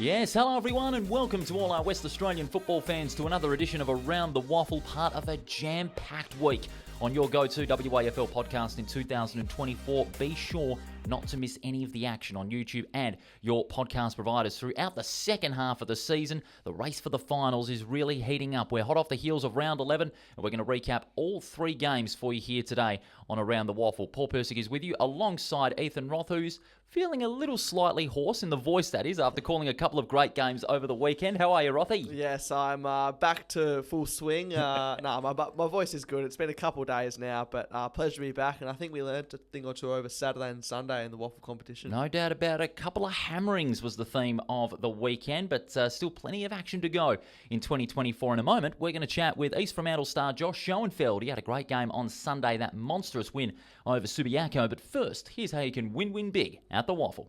Yes, hello everyone and welcome to all our West Australian football fans to another edition of Around the WAFL, part of a jam-packed week on your go-to WAFL podcast in 2024. Be sure not to miss any of the action on YouTube and your podcast providers throughout the second half of the season. The race for the finals is really heating up. We're hot off the heels of round 11 and we're going to recap all three games for you here today on Around the WAFL. Paul Persick is with you alongside Ethan Roth, who's feeling a little slightly hoarse in the voice, that is, after calling a couple of great games over the weekend. How are you, Rothy? Yes, I'm back to full swing. My voice is good. It's been a couple of days now, but pleasure to be back. And I think we learned a thing or two over Saturday and Sunday in the waffle competition. No doubt about it. A couple of hammerings was the theme of the weekend, but still plenty of action to go in 2024. In a moment, we're going to chat with East Fremantle star Josh Schoenfeld. He had a great game on Sunday, that monstrous win over Subiaco. But first, here's how you can win big at the WAFL.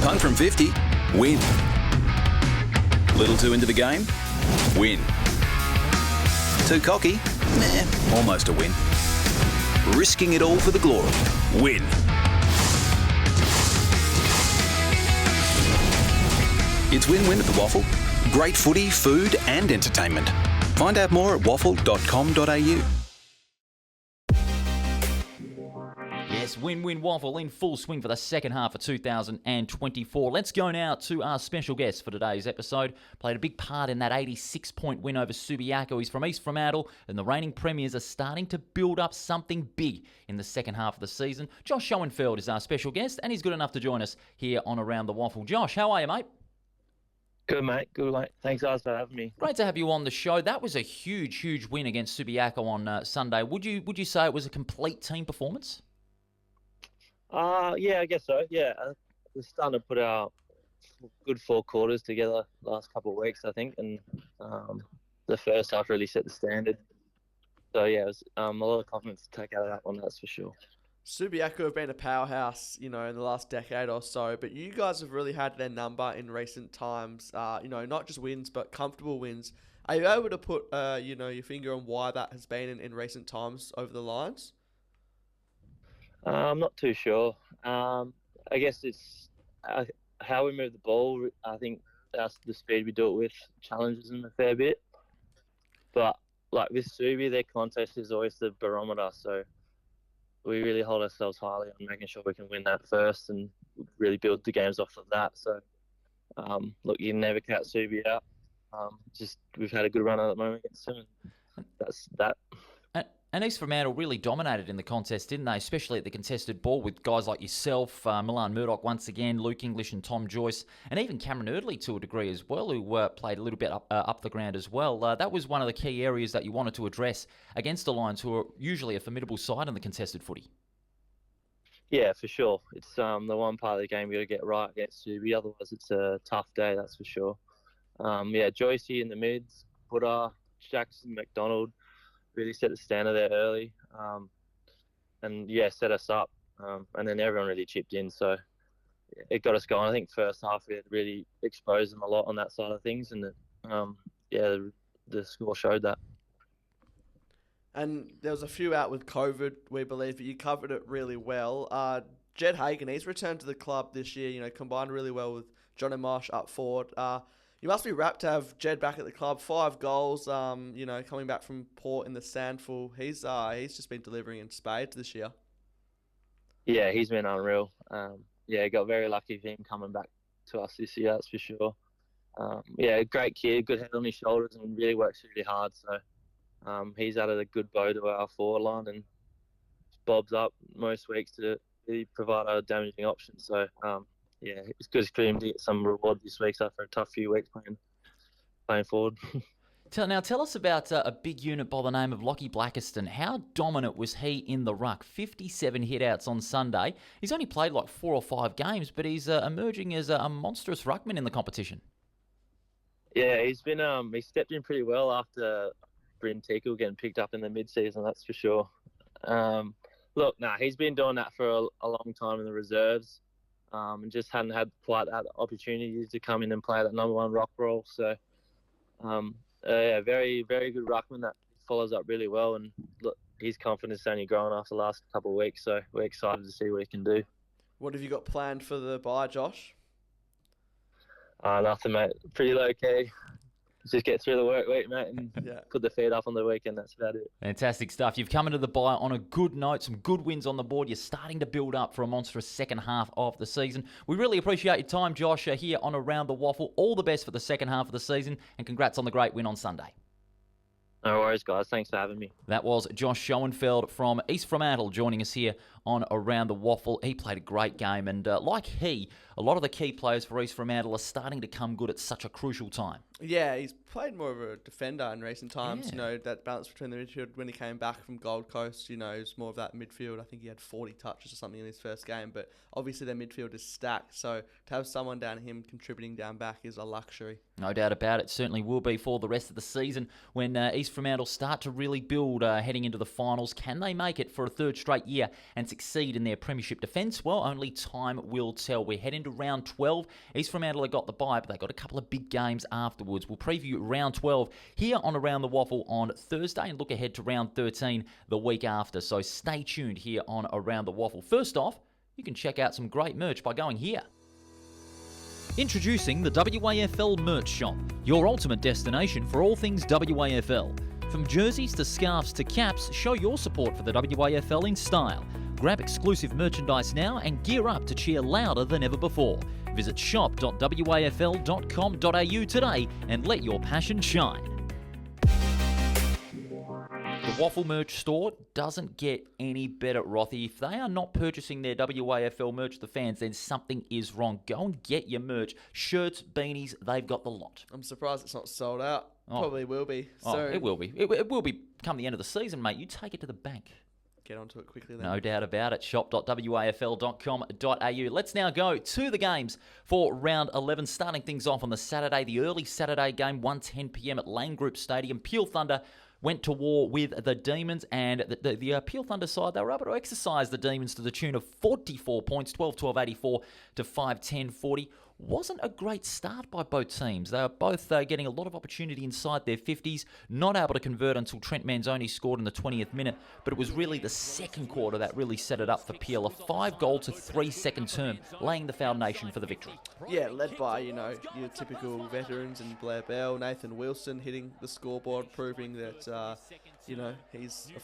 Punt from 50, win. Little too into the game, win. Too cocky, almost a win. Risking it all for the glory, win. It's win-win at the WAFL. Great footy, food and entertainment. Find out more at waffle.com.au. Yes, win-win WAFL in full swing for the second half of 2024. Let's go now to our special guest for today's episode. Played a big part in that 86-point win over Subiaco. He's from East Fremantle, and the reigning premiers are starting to build up something big in the second half of the season. Josh Schoenfeld is our special guest, and he's good enough to join us here on Around the WAFL. Josh, how are you, mate? Good, mate. Good, mate. Thanks, guys, for having me. Great to have you on the show. That was a huge win against Subiaco on Sunday. Would you say it was a complete team performance? Yeah, I guess so. Yeah, we're starting to put our good four quarters together last couple of weeks, I think, and the first half really set the standard. So yeah, it was a lot of confidence to take out of that one, that's for sure. Subiaco have been a powerhouse, in the last decade or so, but you guys have really had their number in recent times. Not just wins, but comfortable wins. Are you able to put, your finger on why that has been in recent times over the lines? I'm not too sure. I guess it's how we move the ball. I think that's the speed we do it with challenges them a fair bit. But like with Subi, their contest is always the barometer. So we really hold ourselves highly on making sure we can win that first and really build the games off of that. So look, you can never count Subi out. We've had a good run at the moment against them. That's that. And East Fremantle really dominated in the contest, didn't they? Especially at the contested ball with guys like yourself, Milan Murdoch once again, Luke English and Tom Joyce, and even Cameron Erdley to a degree as well, who played a little bit up the ground as well. That was one of the key areas that you wanted to address against the Lions, who are usually a formidable side in the contested footy. Yeah, for sure. It's the one part of the game you got to get right against Subi, otherwise it's a tough day, that's for sure. Joycey in the mids, Putter, Jackson, McDonald, really set the standard there early, and set us up, and then everyone really chipped in, so it got us going. I think first half we had really exposed them a lot on that side of things, and the score showed that. And there was a few out with COVID, we believe, but you covered it really well. Jed Hagan, he's returned to the club this year, combined really well with John and Marsh up forward. You must be rapt to have Jed back at the club. 5 goals, coming back from Port in the Sandful. He's just been delivering in spades this year. Yeah, he's been unreal. Got very lucky with him coming back to us this year, that's for sure. Great kid, good head on his shoulders, and really works really hard. So he's added a good bow to our forward line and bobs up most weeks to really provide a damaging option. So it's good for him to get some reward this week after a tough few weeks playing forward. Tell us about a big unit by the name of Lockie Blackiston. How dominant was he in the ruck? 57 hit-outs on Sunday. He's only played like 4 or 5 games, but he's emerging as a monstrous ruckman in the competition. Yeah, he's been he stepped in pretty well after Bryn Tickle getting picked up in the mid-season, that's for sure. He's been doing that for a long time in the reserves. And just hadn't had quite that opportunity to come in and play that number 1 rock role. So, very, very good ruckman that follows up really well. And look, his confidence is only growing after the last couple of weeks, so we're excited to see what he can do. What have you got planned for the bye, Josh? Nothing, mate. Pretty low key. Just get through the work week, mate, and Yeah. put the feet up on the weekend. That's about it. Fantastic stuff. You've come into the bye on a good note, some good wins on the board. You're starting to build up for a monstrous second half of the season. We really appreciate your time, Josh, here on Around the WAFL. All the best for the second half of the season, and congrats on the great win on Sunday. No worries, guys. Thanks for having me. That was Josh Schoenfeld from East Fremantle joining us here on Around the WAFL. He played a great game, and like a lot of the key players for East Fremantle are starting to come good at such a crucial time. Yeah, he's played more of a defender in recent times. Yeah. You know, that balance between the midfield when he came back from Gold Coast, you know, it's more of that midfield. I think he had 40 touches or something in his first game, but obviously their midfield is stacked. So to have someone down him contributing down back is a luxury. No doubt about it. Certainly will be for the rest of the season when East Fremantle start to really build heading into the finals. Can they make it for a third straight year and succeed in their premiership defence? Well, only time will tell. We head into round 12. East Fremantle have got the bye, but they've got a couple of big games afterwards. We'll preview round 12 here on Around the WAFL on Thursday and look ahead to round 13 the week after. So stay tuned here on Around the WAFL. First off, you can check out some great merch by going here. Introducing the WAFL Merch Shop, your ultimate destination for all things WAFL. From jerseys to scarves to caps, show your support for the WAFL in style. Grab exclusive merchandise now and gear up to cheer louder than ever before. Visit shop.wafl.com.au today and let your passion shine. The WAFL merch store doesn't get any better, Rothy. If they are not purchasing their WAFL merch, the fans, then something is wrong. Go and get your merch. Shirts, beanies, they've got the lot. I'm surprised it's not sold out. Oh. Probably will be. Oh, So it will be. It will be come the end of the season, mate. You take it to the bank. get onto it quickly then. No doubt about it. Shop.wafl.com.au. Let's now go to the games for round 11. Starting things off on the Saturday, the early Saturday game, 1:10 p.m. at Lane Group Stadium. Peel Thunder went to war with the Demons, and the Peel Thunder side, they were able to exercise the Demons to the tune of 44 points, 12-12-84 to 5-10-40. Wasn't a great start by both teams. They were both getting a lot of opportunity inside their 50s, not able to convert until Trent Manzoni scored in the 20th minute, but it was really the second quarter that really set it up for Peel. A 5-goal to 3-second term, laying the foundation for the victory. Yeah, led by, your typical veterans and Blair Bell, Nathan Wilson hitting the scoreboard, proving that, he's a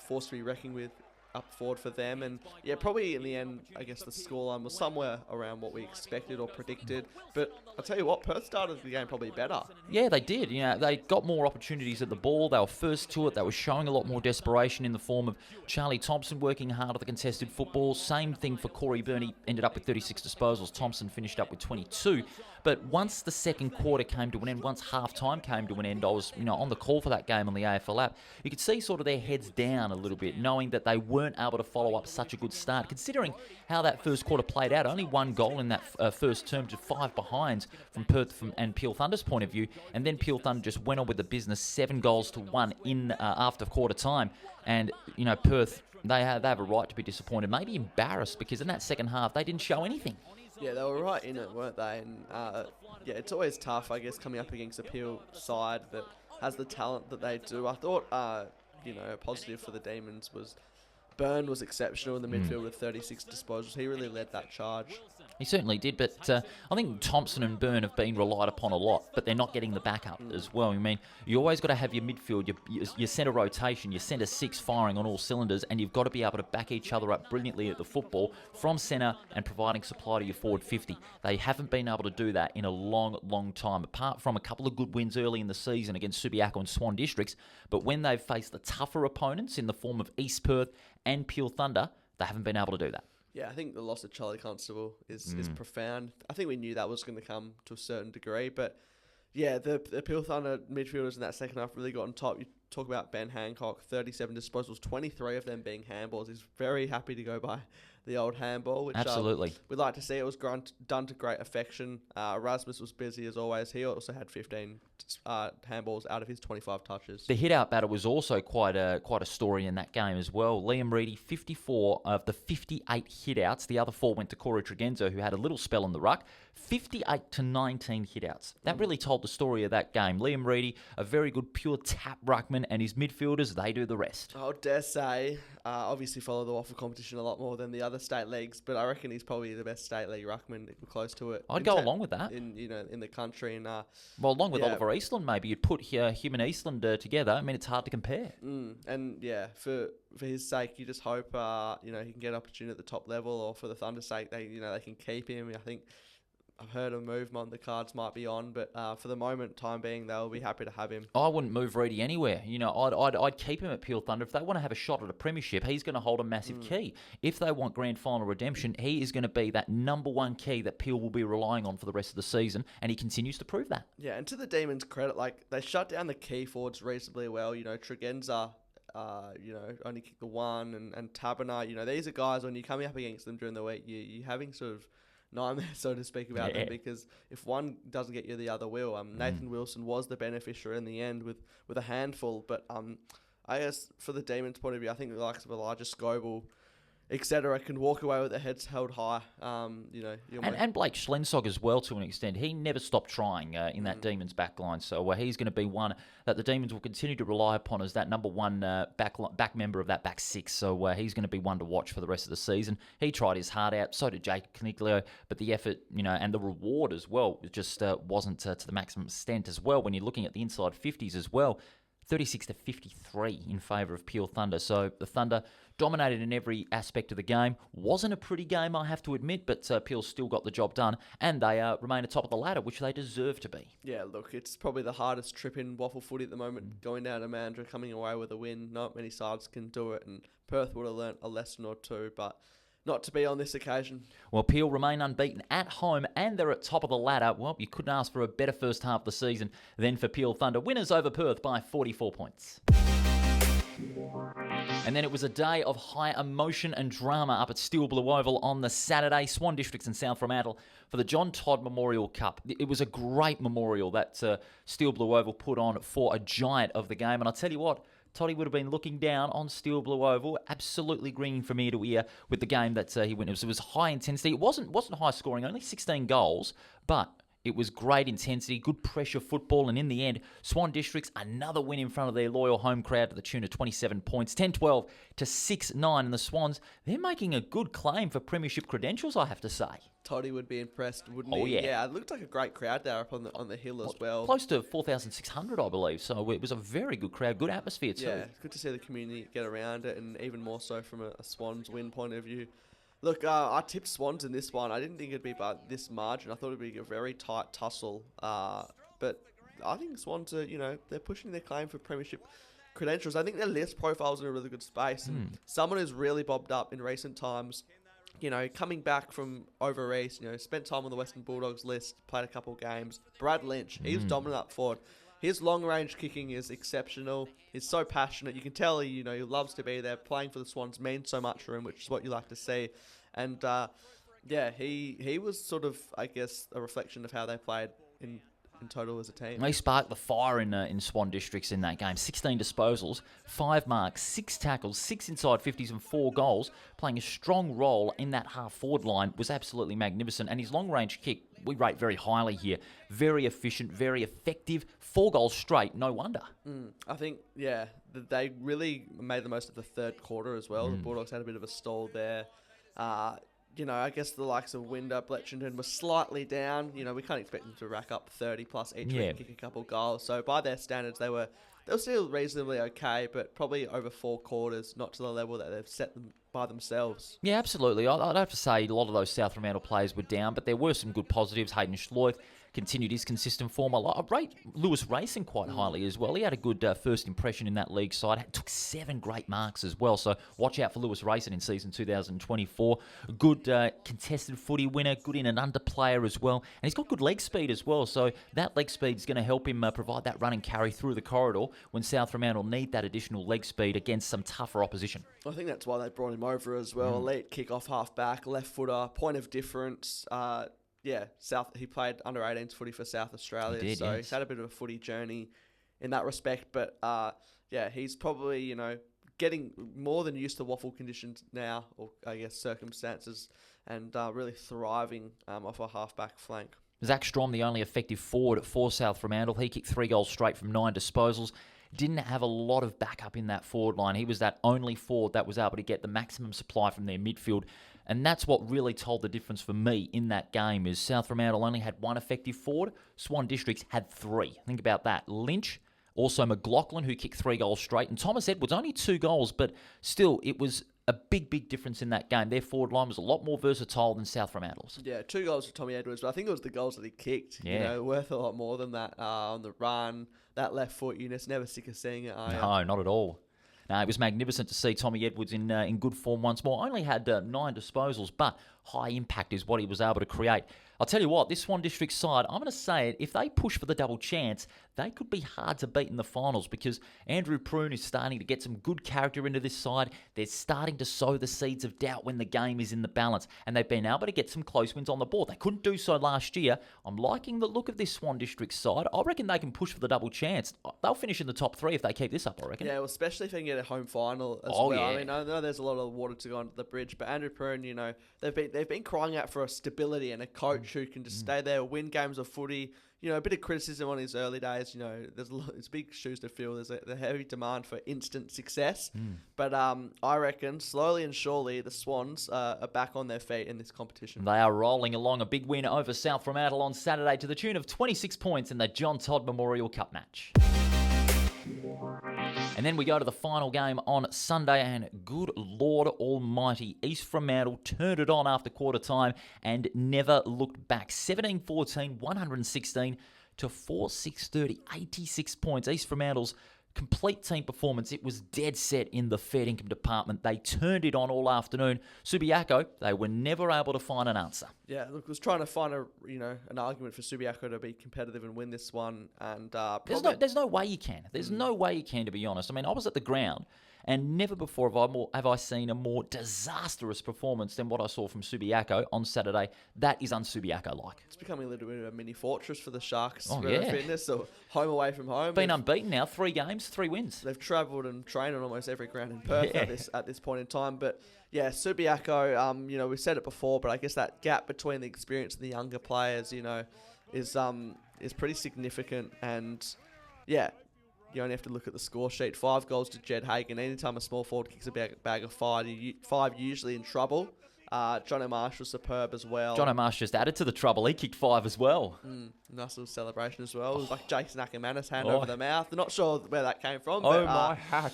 force to be reckoned with up forward for them. And yeah, probably in the end, I guess the scoreline was somewhere around what we expected or predicted. But I'll tell you what, Perth started the game probably better. Yeah, they did. They got more opportunities at the ball. They were first to it. They were showing a lot more desperation in the form of Charlie Thompson working hard at the contested football. Same thing for Corey Burney, ended up with 36 disposals. Thompson finished up with 22. But once the second quarter came to an end, once half-time came to an end, I was on the call for that game on the AFL app. You could see sort of their heads down a little bit, knowing that they weren't able to follow up such a good start, considering how that first quarter played out. Only one goal in that first term to 5 behinds from Perth and Peel Thunder's point of view, and then Peel Thunder just went on with the business, 7-1 in after quarter time. And, Perth, they have a right to be disappointed, maybe embarrassed, because in that second half, they didn't show anything. Yeah, they were right in it, weren't they? And it's always tough, I guess, coming up against a Peel side that has the talent that they do. I thought, a positive for the Demons was Byrne was exceptional in the midfield with 36 disposals. He really led that charge. He certainly did, but I think Thompson and Byrne have been relied upon a lot, but they're not getting the backup as well. I mean, you always got to have your midfield, your centre rotation, your centre six firing on all cylinders, and you've got to be able to back each other up brilliantly at the football from centre and providing supply to your forward 50. They haven't been able to do that in a long, long time, apart from a couple of good wins early in the season against Subiaco and Swan Districts. But when they've faced the tougher opponents in the form of East Perth and Peel Thunder, they haven't been able to do that. Yeah, I think the loss of Charlie Constable is profound. I think we knew that was going to come to a certain degree, but yeah, the Peel Thunder midfielders in that second half really got on top. You talk about Ben Hancock, 37 disposals, 23 of them being handballs. He's very happy to go by the old handball, which absolutely we'd like to see. It was done to great affection. Rasmus was busy as always. He also had 15 handballs out of his 25 touches. The hit-out battle was also quite a story in that game as well. Liam Reedy, 54 of the 58 hit-outs. The other 4 went to Corey Tregenzo, who had a little spell in the ruck. 58 to 19 hit-outs. That really told the story of that game. Liam Reedy, a very good pure tap ruckman, Wakeman and his midfielders, they do the rest. I dare say, obviously follow the WAFL competition a lot more than the other state leagues, but I reckon he's probably the best state league ruckman, close to it. I'd go along with that. In the country. And well, along with Oliver Eastland, maybe you'd put him and Eastland together. I mean, it's hard to compare. And yeah, for his sake, you just hope he can get opportunity at the top level, or for the Thunder's sake, they can keep him. I think I've heard a movement the cards might be on, but for the time being, they'll be happy to have him. I wouldn't move Reedy anywhere. I'd keep him at Peel Thunder. If they want to have a shot at a premiership, he's going to hold a massive key. If they want grand final redemption, he is going to be that number one key that Peel will be relying on for the rest of the season, and he continues to prove that. Yeah, and to the Demons' credit, they shut down the key forwards reasonably well. Tregenza, only kicked the one, and Taberner. These are guys, when you're coming up against them during the week, you're having sort of nightmare, so to speak, about them, because if one doesn't get you, the other will. Nathan Wilson was the beneficiary in the end with a handful, but I guess for the Demons' point of view, I think the likes of Elijah Scoble, etc., can walk away with their heads held high. And Blake Schlensog as well, to an extent. He never stopped trying in that Demons backline, so he's going to be one that the Demons will continue to rely upon as that number one back member of that back six. So he's going to be one to watch for the rest of the season. He tried his heart out, so did Jake Caniglio, but the effort, and the reward as well, just wasn't to the maximum extent as well. When you're looking at the inside 50s as well, 36-53 in favour of Peel Thunder. So the Thunder dominated in every aspect of the game. Wasn't a pretty game, I have to admit, but Peel still got the job done, and they remain atop of the ladder, which they deserve to be. Yeah, look, it's probably the hardest trip in WAFL footy at the moment, going down to Mandurah, coming away with a win. Not many sides can do it, and Perth would have learnt a lesson or two, but not to be on this occasion. Well, Peel remain unbeaten at home, and they're at top of the ladder. Well, you couldn't ask for a better first half of the season than for Peel Thunder. Winners over Perth by 44 points. And then it was a day of high emotion and drama up at Steel Blue Oval on the Saturday. Swan Districts and South Fremantle for the John Todd Memorial Cup. It was a great memorial that Steel Blue Oval put on for a giant of the game. And I'll tell you what, Toddy would have been looking down on Steel Blue Oval, absolutely grinning from ear to ear with the game that he witnessed. It was high intensity. It wasn't high scoring, only 16 goals, but it was great intensity, good pressure football, and in the end, Swan Districts, another win in front of their loyal home crowd to the tune of 27 points, 10-12 to 6-9, and the Swans, they're making a good claim for premiership credentials, I have to say. Toddy would be impressed, wouldn't he? Oh, yeah. Yeah, it looked like a great crowd there up on the hill as well. Close to 4,600, I believe, so it was a very good crowd, good atmosphere too. Yeah, it's good to see the community get around it, and even more so from a Swans win point of view. Look, I tipped Swans in this one. I didn't think it'd be by this margin. I thought it'd be a very tight tussle. But I think Swans are, they're pushing their claim for premiership credentials. I think their list profile's in a really good space. And someone who's really bobbed up in recent times, coming back from over east, spent time on the Western Bulldogs list, played a couple of games. Brad Lynch, he was dominant up forward. His long-range kicking is exceptional. He's so passionate. You can tell he loves to be there. Playing for the Swans means so much for him, which is what you like to see. And, he was sort of, I guess, a reflection of how they played in total as a team. They sparked the fire in Swan Districts in that game. 16 disposals, 5 marks, 6 tackles, 6 inside 50s and 4 goals. Playing a strong role in that half-forward line was absolutely magnificent. And his long-range kick, we rate very highly here. Very efficient, very effective. 4 goals straight, no wonder. I think, they really made the most of the third quarter as well. The Bulldogs had a bit of a stall there. I guess the likes of Winder, Bletchington were slightly down. We can't expect them to rack up 30 plus each week and kick a couple goals. So by their standards, they were still reasonably okay, but probably over 4 quarters, not to the level that they've set them by themselves. Yeah, absolutely. I'd have to say a lot of those South Fremantle players were down, but there were some good positives. Hayden Schloith continued his consistent form. I rate Lewis Racing quite highly as well. He had a good first impression in that league side. Took 7 great marks as well. So watch out for Lewis Racing in season 2024. A good contested footy winner, good in and under player as well. And he's got good leg speed as well. So that leg speed is going to help him provide that run and carry through the corridor when South Fremantle need that additional leg speed against some tougher opposition. I think that's why they brought him over as well. Elite kick-off half-back, left footer, point of difference. He played under 18s footy for South Australia, he's had a bit of a footy journey in that respect. But he's probably getting more than used to WAFL conditions now, or I guess circumstances, and really thriving off a half-back flank. Zach Strom, the only effective forward for South Fremantle, he kicked 3 goals straight from 9 disposals. didn't have a lot of backup in that forward line. He was that only forward that was able to get the maximum supply from their midfield. And that's what really told the difference for me in that game is South Fremantle only had one effective forward. Swan Districts had three. Think about that. Lynch, also McLaughlin, who kicked 3 goals straight, and Thomas Edwards, only 2 goals, but still, it was a big, big difference in that game. Their forward line was a lot more versatile than South Fremantle's. Yeah, 2 goals for Tommy Edwards, but I think it was the goals that he kicked. Yeah. You know, worth a lot more than that on the run. That left foot, you just never sick of seeing it, are you? No, not at all. No, it was magnificent to see Tommy Edwards in good form once more. Only had 9 disposals, but high impact is what he was able to create. I'll tell you what, this Swan District side, I'm going to say it, if they push for the double chance, they could be hard to beat in the finals because Andrew Prune is starting to get some good character into this side. They're starting to sow the seeds of doubt when the game is in the balance, and they've been able to get some close wins on the board. They couldn't do so last year. I'm liking the look of this Swan District side. I reckon they can push for the double chance. They'll finish in the top 3 if they keep this up, I reckon. Yeah, well, especially if they can get a home final as well. Yeah. I mean, I know there's a lot of water to go under the bridge, but Andrew Prune, you know, they've been crying out for a stability and a coach who can just stay there, win games of footy. You know, a bit of criticism on his early days. You know, there's big shoes to fill. There's a heavy demand for instant success. But I reckon slowly and surely the Swans are back on their feet in this competition. They are rolling along. A big win over South Fremantle on Saturday to the tune of 26 points in the John Todd Memorial Cup match. And then we go to the final game on Sunday, and good Lord Almighty, East Fremantle turned it on after quarter time and never looked back. 17-14, 116 to 4-6-30, 86 points. East Fremantle's complete team performance. It was dead set in the fair income department. They turned it on all afternoon. Subiaco, they were never able to find an answer. Yeah, look, I was trying to find an argument for Subiaco to be competitive and win this one, and There's no way you can. There's no way you can, to be honest. I mean, I was at the ground, and never before have I seen a more disastrous performance than what I saw from Subiaco on Saturday. That is un-Subiaco-like. it's becoming a little bit of a mini fortress for the Sharks. Oh, for yeah. fitness, so home away from home. Been unbeaten now, 3 games, 3 wins. They've travelled and trained on almost every ground in Perth Yeah. at this point in time. But yeah, Subiaco, we said it before, but I guess that gap between the experience and the younger players, is pretty significant. And yeah, you only have to look at the score sheet. 5 goals to Jed Hagan. Anytime a small forward kicks a bag of 5, usually in trouble. John O'Marsh was superb as well. John O'Marsh just added to the trouble. He kicked 5 as well. Nice little celebration as well. It was like Jason Ackermanis hand over the mouth. I'm not sure where that came from. Oh, but, my hat.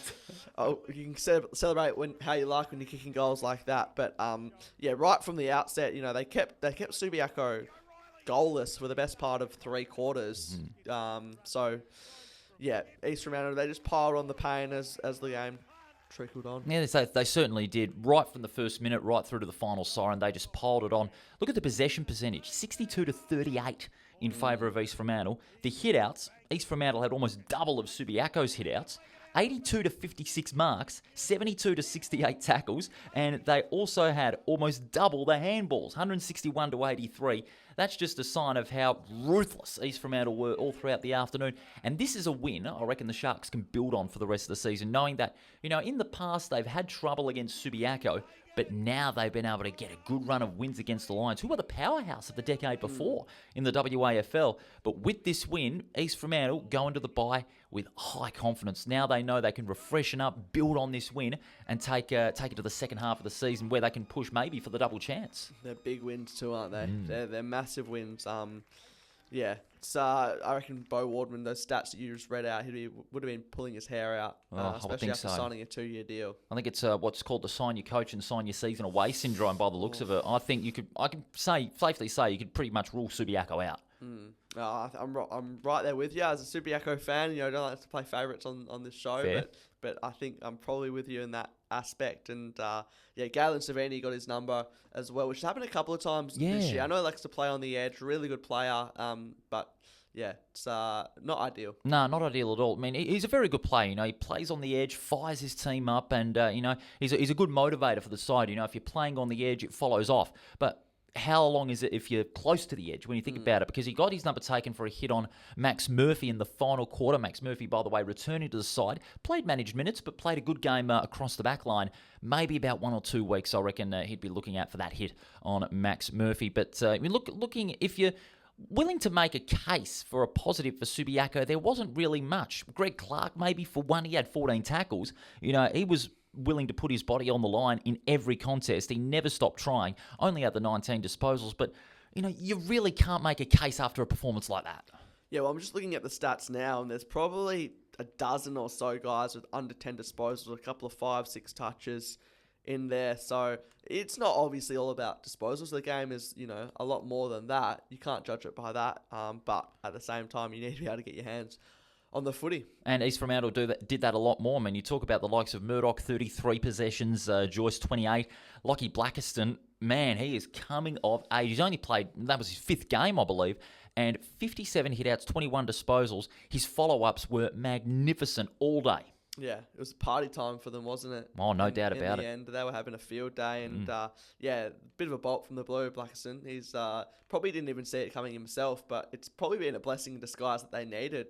You can celebrate how you like when you're kicking goals like that. But right from the outset, they kept Subiaco goalless for the best part of 3 quarters. East Fremantle, they just piled on the pain as the game trickled on. Yeah, they certainly did. Right from the first minute, right through to the final siren, they just piled it on. Look at the possession percentage, 62-38 in favour of East Fremantle. The hitouts, East Fremantle had almost double of Subiaco's hitouts. 82-56 marks, 72-68 tackles, and they also had almost double the handballs, 161-83. That's just a sign of how ruthless East Fremantle were all throughout the afternoon. And this is a win I reckon the Sharks can build on for the rest of the season, knowing that, in the past they've had trouble against Subiaco, but now they've been able to get a good run of wins against the Lions, who were the powerhouse of the decade before in the WAFL. But with this win, East Fremantle go into the bye with high confidence. Now they know they can refreshen up, build on this win, and take it to the second half of the season where they can push maybe for the double chance. They're big wins too, aren't they? They're massive wins. I reckon Bo Wardman, those stats that you just read out, would have been pulling his hair out, especially after signing a 2-year deal. I think it's what's called the sign your coach and sign your season away syndrome by the looks of it. I think I can safely say you could pretty much rule Subiaco out. I'm right there with you as a Subiaco fan. I don't like to play favourites on this show, but I think I'm probably with you in that aspect. And Galen Savini got his number as well, which has happened a couple of times this year. I know he likes to play on the edge, really good player, but it's not ideal. No, not ideal at all. I mean, he's a very good player. He plays on the edge, fires his team up, and he's a good motivator for the side. If you're playing on the edge, it follows off. But how long is it if you're close to the edge when you think about it? Because he got his number taken for a hit on Max Murphy in the final quarter. Max Murphy, by the way, returning to the side. Played managed minutes, but played a good game across the back line. Maybe about 1 or 2 weeks, I reckon he'd be looking out for that hit on Max Murphy. But looking, if you willing to make a case for a positive for Subiaco, there wasn't really much. Greg Clark, maybe for one, he had 14 tackles. He was willing to put his body on the line in every contest. He never stopped trying, only had the 19 disposals. But, you really can't make a case after a performance like that. Yeah, well, I'm just looking at the stats now, and there's probably a dozen or so guys with under 10 disposals, a couple of 5-6 touches in there. So it's not obviously all about disposals. The game is, a lot more than that. You can't judge it by that. But at the same time, you need to be able to get your hands on the footy. And East Fremantle did that a lot more. I mean, you talk about the likes of Murdoch, 33 possessions, Joyce, 28. Lockie Blackiston, man, he is coming of age. He's only played, that was his 5th game, I believe, and 57 hitouts, 21 disposals. His follow-ups were magnificent all day. Yeah, it was party time for them, wasn't it? Oh, no doubt about it. In the end, they were having a field day, and bit of a bolt from the blue, Blackiston. He's probably didn't even see it coming himself, but it's probably been a blessing in disguise that they needed.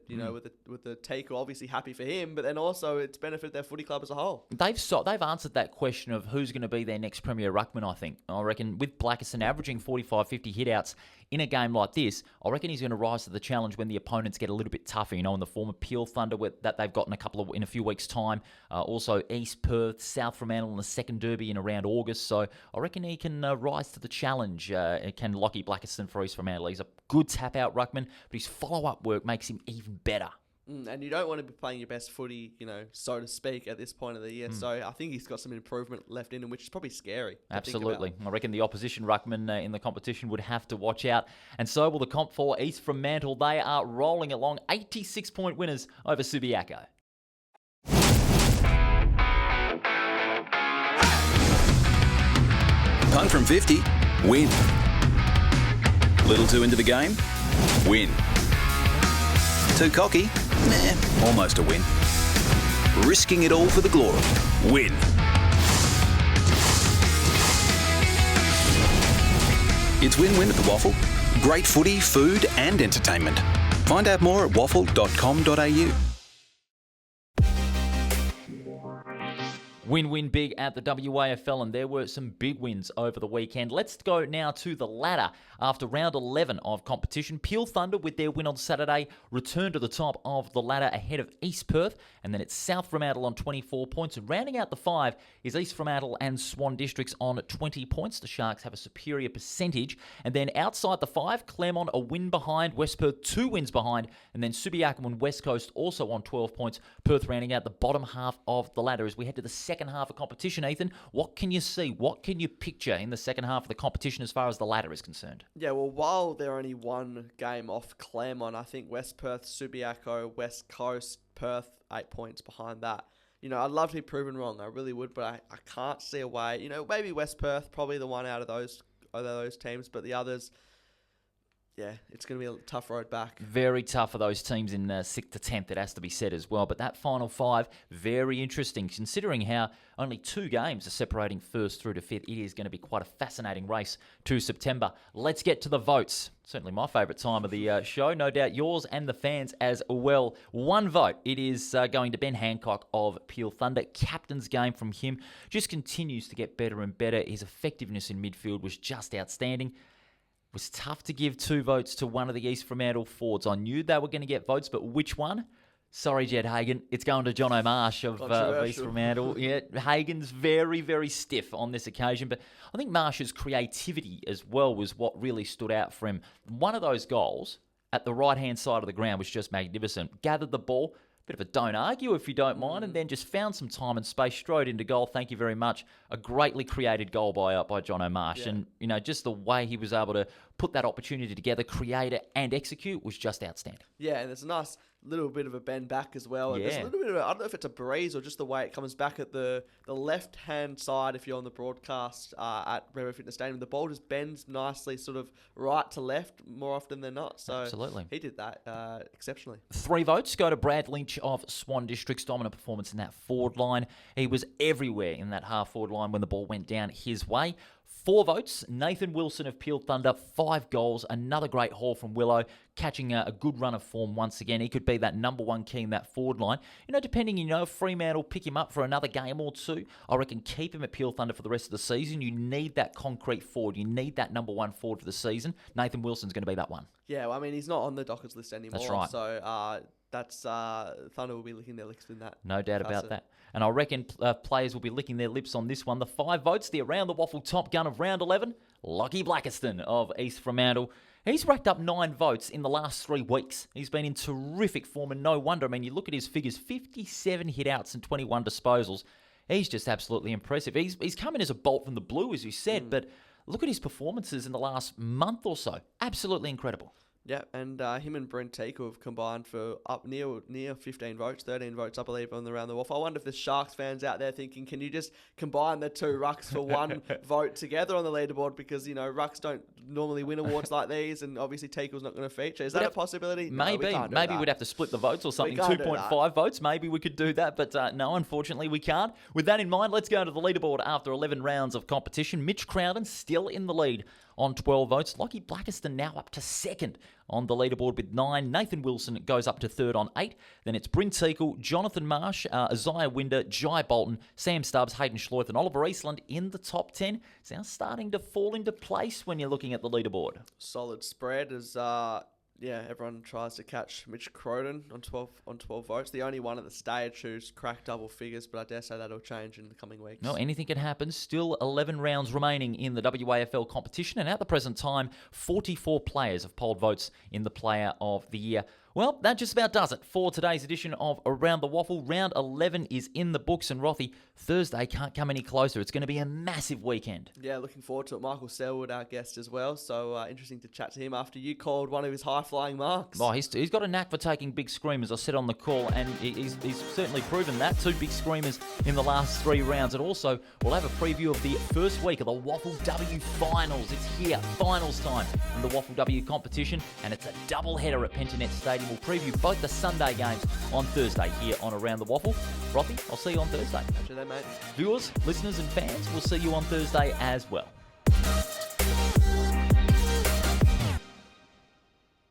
With the take, obviously happy for him, but then also it's benefited their footy club as a whole. They've answered that question of who's going to be their next Premier Ruckman. I think. I reckon with Blackiston averaging 45, 50 hitouts in a game like this, I reckon he's going to rise to the challenge when the opponents get a little bit tougher. In the form of Peel Thunder that they've got in a few weeks' time. Also East Perth, South Fremantle in the second derby in around August. So I reckon he can rise to the challenge. Can Lockie Blackiston for East Fremantle. He's a good tap-out ruckman, but his follow-up work makes him even better. And you don't want to be playing your best footy, so to speak, at this point of the year. So I think he's got some improvement left in him, which is probably scary. Absolutely. I reckon the opposition ruckman in the competition would have to watch out. And so will the comp for East Fremantle. They are rolling along, 86-point winners over Subiaco. Punt from 50, win. Little too into the game, win. Too cocky, almost a win. Risking it all for the glory, win. It's win-win at the Waffle. Great footy, food and entertainment. Find out more at waffle.com.au. Win big at the WAFL, and there were some big wins over the weekend. Let's go now to the ladder. After round 11 of competition, Peel Thunder, with their win on Saturday, returned to the top of the ladder ahead of East Perth, and then it's South Fremantle on 24 points. And rounding out the 5 is East Fremantle and Swan Districts on 20 points. The Sharks have a superior percentage. And then outside the 5, Claremont a win behind, West Perth 2 wins behind, and then Subiaco and West Coast also on 12 points. Perth rounding out the bottom half of the ladder. As we head to the second half of competition, Ethan, what can you see? What can you picture in the second half of the competition as far as the ladder is concerned? Yeah, well, while they're only one game off Claremont, I think West Perth, Subiaco, West Coast, Perth, 8 points behind that. I'd love to be proven wrong. I really would, but I can't see a way. Maybe West Perth, probably the one out of those teams, but the others, yeah, it's going to be a tough road back. Very tough for those teams in 6th to 10th, it has to be said as well. But that final 5, very interesting, considering how only 2 games are separating 1st through to 5th. It is going to be quite a fascinating race to September. Let's get to the votes. Certainly my favourite time of the show. No doubt yours and the fans as well. 1 vote. It is going to Ben Hancock of Peel Thunder. Captain's game from him just continues to get better and better. His effectiveness in midfield was just outstanding. It was tough to give 2 votes to one of the East Fremantle forwards. I knew they were going to get votes, but which one? Sorry, Jed Hagen. It's going to John O'Marsh of East Fremantle. Yeah, Hagen's very, very stiff on this occasion, but I think Marsh's creativity as well was what really stood out for him. One of those goals at the right-hand side of the ground was just magnificent. Gathered the ball, bit of a don't argue if you don't mind, and then just found some time and space, strode into goal. Thank you very much. A greatly created goal by John O'Marsh. Yeah. And, just the way he was able to put that opportunity together, create it and execute was just outstanding. Yeah, and there's a nice little bit of a bend back as well. And yeah. There's a little bit of I don't know if it's a breeze or just the way it comes back at the left-hand side if you're on the broadcast at River Fitness Stadium. The ball just bends nicely sort of right to left more often than not. So absolutely. He did that exceptionally. 3 votes go to Brad Lynch of Swan Districts. Dominant performance in that forward line. He was everywhere in that half-forward line when the ball went down his way. 4 votes, Nathan Wilson of Peel Thunder, 5 goals, another great haul from Willow. catching a good run of form once again. He could be that number one key in that forward line. Depending, if Fremantle pick him up for another game or two, I reckon keep him at Peel Thunder for the rest of the season. You need that concrete forward. You need that number one forward for the season. Nathan Wilson's going to be that one. Yeah, well, I mean, he's not on the Dockers list anymore. That's right. So that's Thunder will be licking their lips in that. No doubt about that. And I reckon players will be licking their lips on this one. The 5 votes, the Around the Waffle top gun of round 11, Lockie Blackiston of East Fremantle. He's racked up 9 votes in the last 3 weeks. He's been in terrific form, and no wonder. I mean, you look at his figures, 57 hit-outs and 21 disposals. He's just absolutely impressive. He's come in as a bolt from the blue, as you said, but look at his performances in the last month or so. Absolutely incredible. Yeah, and him and Brent Teagle have combined for up near 15 votes, 13 votes, I believe, on the Around the Waffle. I wonder if there's Sharks fans out there thinking, can you just combine the 2 rucks for 1 vote together on the leaderboard? Because, rucks don't normally win awards like these, and obviously Teagle's not going to feature. Is that a possibility? Maybe. No, maybe we'd have to split the votes or something. 2.5 votes, maybe we could do that, but no, unfortunately we can't. With that in mind, let's go to the leaderboard after 11 rounds of competition. Mitch Crowden still in the lead on 12 votes. Lockie Blackiston now up to 2nd on the leaderboard with 9. Nathan Wilson goes up to 3rd on 8. Then it's Bryn Teakle, Jonathan Marsh, Isaiah Winder, Jai Bolton, Sam Stubbs, Hayden Schleurth and Oliver Eastland in the top 10. It's now starting to fall into place when you're looking at the leaderboard. Solid spread as everyone tries to catch Mitch Crowden on 12 votes. The only one at the stage who's cracked double figures, but I dare say that'll change in the coming weeks. No, anything can happen. Still 11 rounds remaining in the WAFL competition, and at the present time, 44 players have polled votes in the Player of the Year. Well, that just about does it for today's edition of Around the Waffle. Round 11 is in the books, and Rothy, Thursday can't come any closer. It's going to be a massive weekend. Yeah, looking forward to it. Michael Selwood, our guest as well, so interesting to chat to him after you called one of his high-flying marks. Oh, he's got a knack for taking big screamers, I said on the call, and he's certainly proven that. 2 big screamers in the last 3 rounds, and also we'll have a preview of the first week of the Waffle W Finals. It's here, finals time in the Waffle W competition, and it's a double-header at Pentanet Stadium. We'll preview both the Sunday games on Thursday here on Around the Waffle. Rothy, I'll see you on Thursday. Catch you then, mate. Viewers, listeners and fans, we'll see you on Thursday as well.